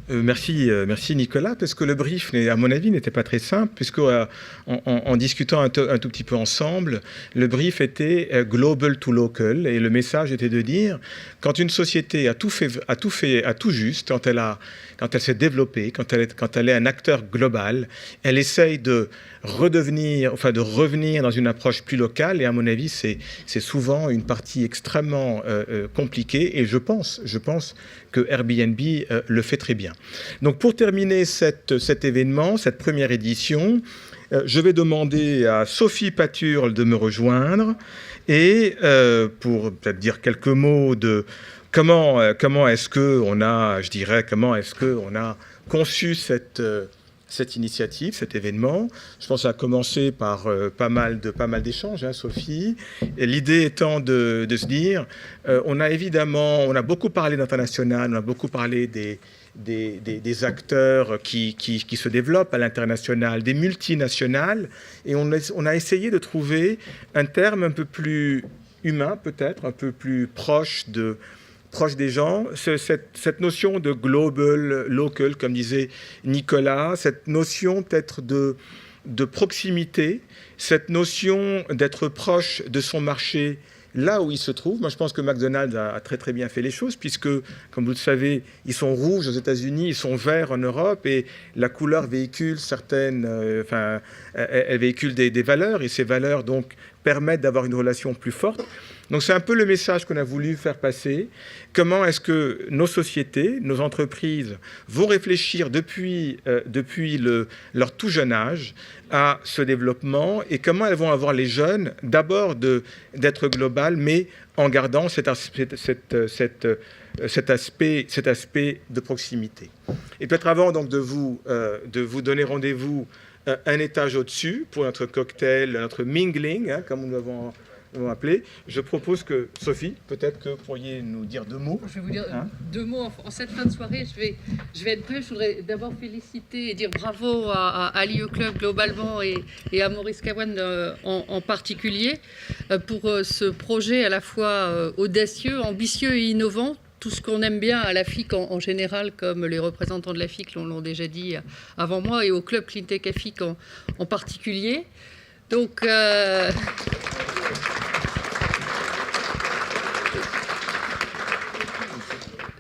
Merci Nicolas, parce que le brief, à mon avis, n'était pas très simple, puisque en discutant un tout petit peu ensemble, le brief était global to local, et le message était de dire, quand une société a tout juste, quand elle s'est développée, quand elle est un acteur global, elle essaye de revenir dans une approche plus locale, et à mon avis, c'est souvent une partie extrêmement compliquée, et je pense que Airbnb le fait très bien. Donc pour terminer cet événement, cette première édition, je vais demander à Sophie Paturle de me rejoindre et pour peut-être dire quelques mots de comment est-ce qu'on a conçu cette initiative, cet événement. Je pense à commencer par pas mal d'échanges, hein, Sophie. L'idée étant de se dire, on a beaucoup parlé d'international, on a beaucoup parlé des acteurs qui se développent à l'international, des multinationales, et on a essayé de trouver un terme un peu plus humain, peut-être, un peu plus proche des gens, cette notion de global, local, comme disait Nicolas, cette notion peut-être de proximité, cette notion d'être proche de son marché là où il se trouve. Moi, je pense que McDonald's a très très bien fait les choses, puisque, comme vous le savez, ils sont rouges aux États-Unis, ils sont verts en Europe, et la couleur véhicule elle véhicule des valeurs, et ces valeurs donc permettent d'avoir une relation plus forte. Donc c'est un peu le message qu'on a voulu faire passer. Comment est-ce que nos sociétés, nos entreprises vont réfléchir depuis leur tout jeune âge à ce développement, et comment elles vont avoir les jeunes d'abord d'être globales, mais en gardant cet aspect de proximité. Et peut-être avant donc de vous donner rendez-vous un étage au-dessus pour notre cocktail, notre mingling, hein, comme nous l'avons appelé. Je propose que, Sophie, peut-être que vous pourriez nous dire deux mots. Je vais vous dire deux mots en cette fin de soirée. Je vais être bref. Je voudrais d'abord féliciter et dire bravo à l'IE Club globalement et à Maurice Kawan en particulier pour ce projet à la fois audacieux, ambitieux et innovant. Tout ce qu'on aime bien à la FIC en général, comme les représentants de la FIC l'ont déjà dit avant moi, et au club Cleantech à FIC en particulier. Donc...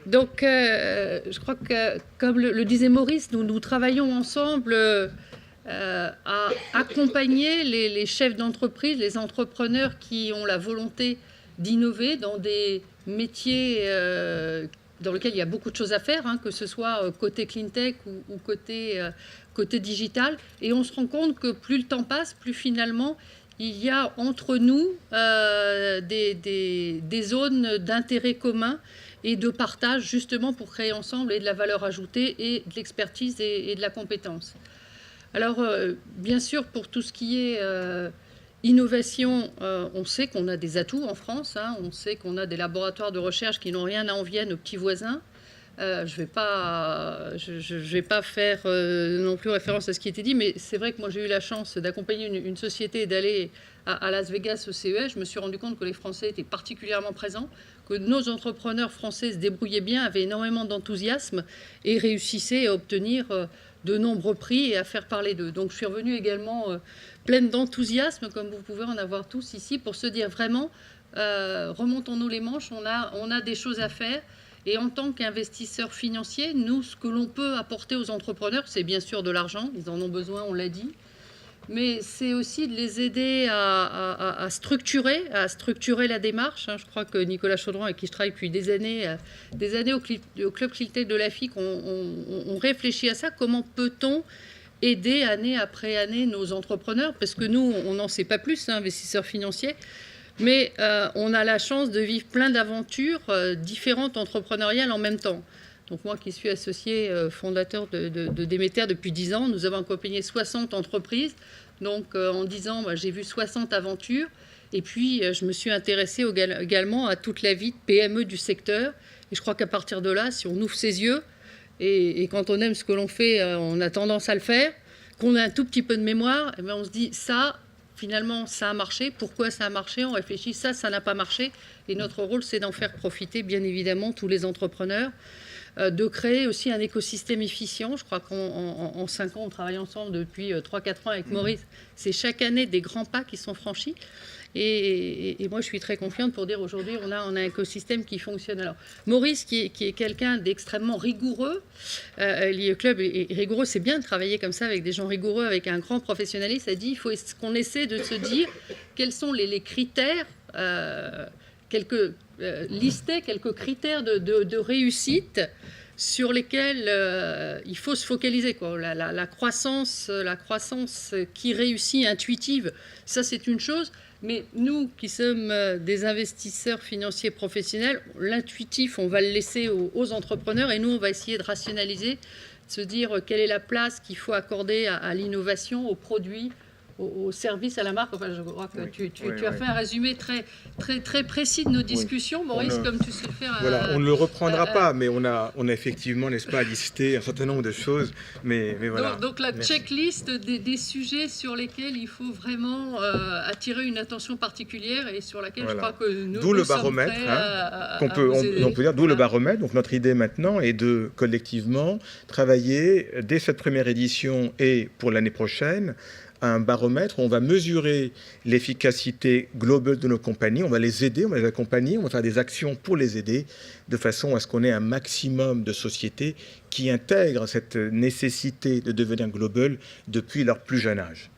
Donc, je crois que, comme le disait Maurice, nous travaillons ensemble à accompagner les chefs d'entreprise, les entrepreneurs qui ont la volonté d'innover dans des métiers dans lesquels il y a beaucoup de choses à faire, hein, que ce soit côté cleantech ou côté digital. Et on se rend compte que plus le temps passe, plus finalement il y a entre nous des zones d'intérêt commun et de partage, justement pour créer ensemble et de la valeur ajoutée et de l'expertise et de la compétence. Alors, bien sûr, pour tout ce qui est innovation, on sait qu'on a des atouts en France, hein, on sait qu'on a des laboratoires de recherche qui n'ont rien à envier à nos petits voisins. Je vais pas faire non plus référence à ce qui était dit, mais c'est vrai que moi j'ai eu la chance d'accompagner une société et d'aller à Las Vegas au CES. Je me suis rendu compte que les Français étaient particulièrement présents, que nos entrepreneurs français se débrouillaient bien, avaient énormément d'enthousiasme et réussissaient à obtenir de nombreux prix et à faire parler d'eux. Donc je suis revenue également pleine d'enthousiasme, comme vous pouvez en avoir tous ici, pour se dire vraiment, remontons-nous les manches, on a des choses à faire. Et en tant qu'investisseurs financiers, nous, ce que l'on peut apporter aux entrepreneurs, c'est bien sûr de l'argent, ils en ont besoin, on l'a dit, mais c'est aussi de les aider à structurer la démarche. Je crois que Nicolas Chaudron, avec qui je travaille depuis des années au Club Cleantech de la FIC, on réfléchit à ça. Comment peut-on aider année après année nos entrepreneurs? Parce que nous, on n'en sait pas plus, hein, investisseurs financiers. Mais on a la chance de vivre plein d'aventures différentes entrepreneuriales en même temps. Donc moi qui suis associé fondateur de Demeter depuis 10 ans, nous avons accompagné 60 entreprises. Donc en 10 ans, j'ai vu 60 aventures. Et puis je me suis intéressée également à toute la vie de PME du secteur. Et je crois qu'à partir de là, si on ouvre ses yeux, et quand on aime ce que l'on fait, on a tendance à le faire, qu'on a un tout petit peu de mémoire, et bien on se dit ça... Finalement, ça a marché. Pourquoi ça a marché? On réfléchit, ça n'a pas marché. Et notre rôle, c'est d'en faire profiter, bien évidemment, tous les entrepreneurs. de créer aussi un écosystème efficient. Je crois qu'en 5 ans, on travaille ensemble depuis 3-4 ans avec Maurice. C'est chaque année des grands pas qui sont franchis. Et moi, je suis très confiante pour dire aujourd'hui, on a un écosystème qui fonctionne. Alors, Maurice, qui est quelqu'un d'extrêmement rigoureux, l'IE Club est rigoureux, c'est bien de travailler comme ça avec des gens rigoureux, avec un grand professionnalisme. Ça dit, il faut qu'on essaie de se dire quels sont les critères, lister quelques critères de réussite sur lesquels il faut se focaliser, quoi. La croissance qui réussit intuitive, ça c'est une chose. Mais nous qui sommes des investisseurs financiers professionnels, l'intuitif, on va le laisser aux entrepreneurs et nous, on va essayer de rationaliser, de se dire quelle est la place qu'il faut accorder à l'innovation, aux produits, au service, à la marque. Enfin, je crois que tu as fait un résumé très précis de nos discussions, Maurice, comme tu sais le faire. Voilà, on ne le reprendra pas, mais on a effectivement, n'est-ce pas, listé un certain nombre de choses. Mais voilà. Donc la checklist des sujets sur lesquels il faut vraiment attirer une attention particulière et sur laquelle je crois que nous, d'où le baromètre, on peut dire, d'où le baromètre. Donc notre idée maintenant est de collectivement travailler dès cette première édition et pour l'année prochaine un baromètre où on va mesurer l'efficacité globale de nos compagnies, on va les aider, on va les accompagner, on va faire des actions pour les aider de façon à ce qu'on ait un maximum de sociétés qui intègrent cette nécessité de devenir global depuis leur plus jeune âge.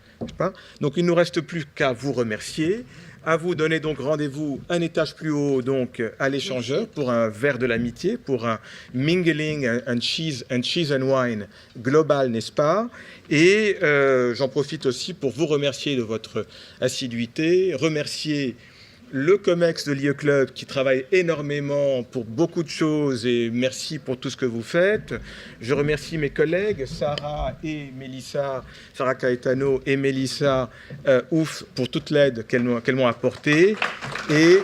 Donc il ne nous reste plus qu'à vous remercier, à vous donner donc rendez-vous un étage plus haut donc à l'échangeur pour un verre de l'amitié, pour un mingling and cheese and wine global, n'est-ce pas? Et j'en profite aussi pour vous remercier de votre assiduité, remercier le COMEX de l'IE Club qui travaille énormément pour beaucoup de choses et merci pour tout ce que vous faites. Je remercie mes collègues Sarah Caetano et Mélissa Ouf pour toute l'aide qu'elles m'ont apportée. Et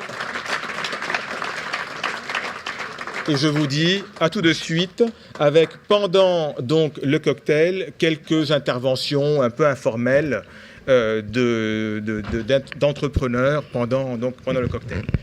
je vous dis à tout de suite avec pendant donc le cocktail quelques interventions un peu informelles d'entrepreneurs pendant le cocktail.